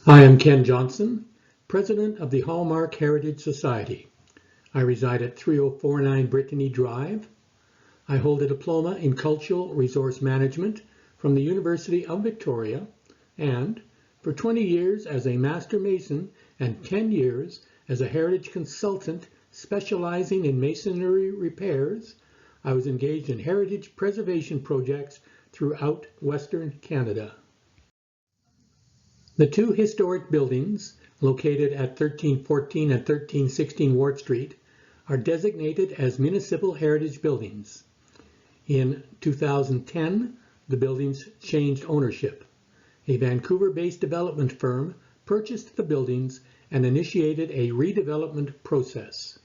I am Ken Johnson, President of the Hallmark Heritage Society. I reside at 3049 Brittany Drive. I hold a diploma in Cultural Resource Management from the University of Victoria, and for 20 years as a Master Mason and 10 years as a Heritage Consultant specializing in masonry repairs, I was engaged in heritage preservation projects throughout Western Canada. The two historic buildings, located at 1314 and 1316 Ward Street, are designated as municipal heritage buildings. In 2010, the buildings changed ownership. A Vancouver-based development firm purchased the buildings and initiated a redevelopment process.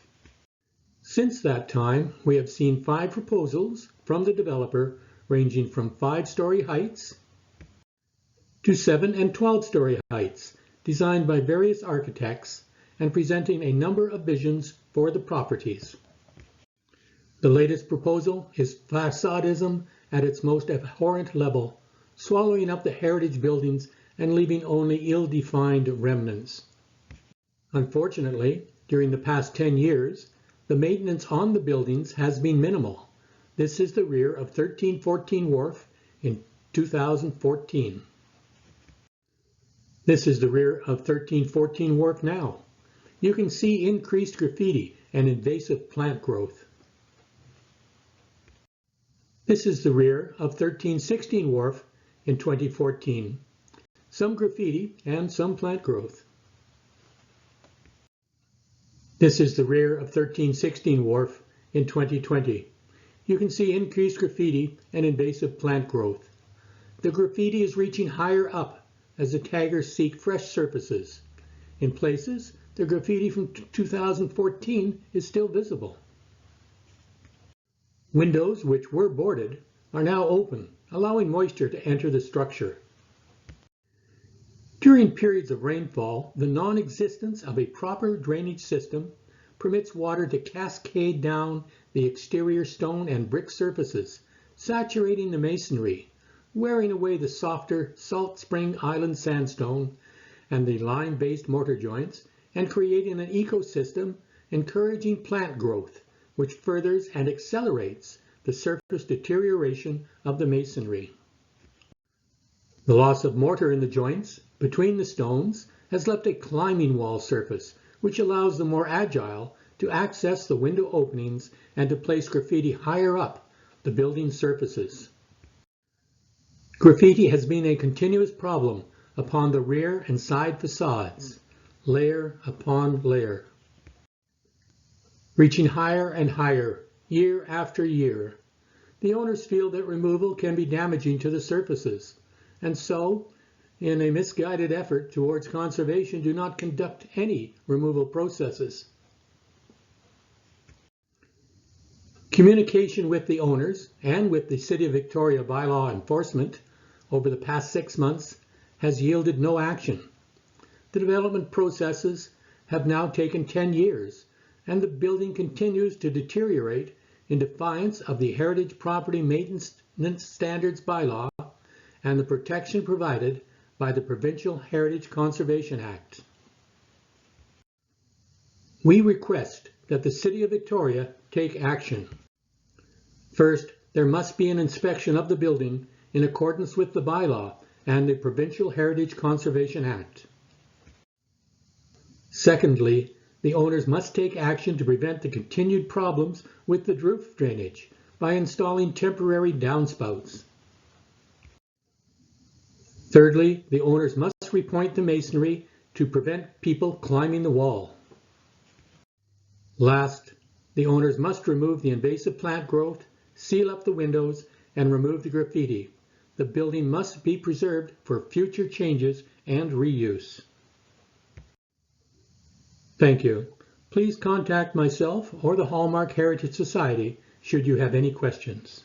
Since that time, we have seen 5 proposals from the developer ranging from 5-story heights to 7 and 12-story heights, designed by various architects and presenting a number of visions for the properties. The latest proposal is facadism at its most abhorrent level, swallowing up the heritage buildings and leaving only ill-defined remnants. Unfortunately, during the past 10 years, the maintenance on the buildings has been minimal. This is the rear of 1314 Wharf in 2014. This is the rear of 1314 Wharf now. You can see increased graffiti and invasive plant growth. This is the rear of 1316 Wharf in 2014. Some graffiti and some plant growth. This is the rear of 1316 Wharf in 2020. You can see increased graffiti and invasive plant growth. The graffiti is reaching higher up as the taggers seek fresh surfaces. In places, the graffiti from 2014 is still visible. Windows, which were boarded, are now open, allowing moisture to enter the structure. During periods of rainfall, the non-existence of a proper drainage system permits water to cascade down the exterior stone and brick surfaces, saturating the masonry, wearing away the softer Salt Spring Island sandstone and the lime-based mortar joints, and creating an ecosystem encouraging plant growth, which furthers and accelerates the surface deterioration of the masonry. The loss of mortar in the joints between the stones has left a climbing wall surface, which allows the more agile to access the window openings and to place graffiti higher up the building surfaces. Graffiti has been a continuous problem upon the rear and side facades, layer upon layer, reaching higher and higher year after year. The owners feel that removal can be damaging to the surfaces, and so, in a misguided effort towards conservation, do not conduct any removal processes. Communication with the owners and with the City of Victoria bylaw enforcement over the past 6 months has yielded no action. The development processes have now taken 10 years, and the building continues to deteriorate in defiance of the Heritage Property Maintenance Standards bylaw and the protection provided by the Provincial Heritage Conservation Act. We request that the City of Victoria take action. First, there must be an inspection of the building in accordance with the bylaw and the Provincial Heritage Conservation Act. Secondly, the owners must take action to prevent the continued problems with the roof drainage by installing temporary downspouts. Thirdly, the owners must repoint the masonry to prevent people climbing the wall. Last, the owners must remove the invasive plant growth, seal up the windows, and remove the graffiti. The building must be preserved for future changes and reuse. Thank you. Please contact myself or the Hallmark Heritage Society should you have any questions.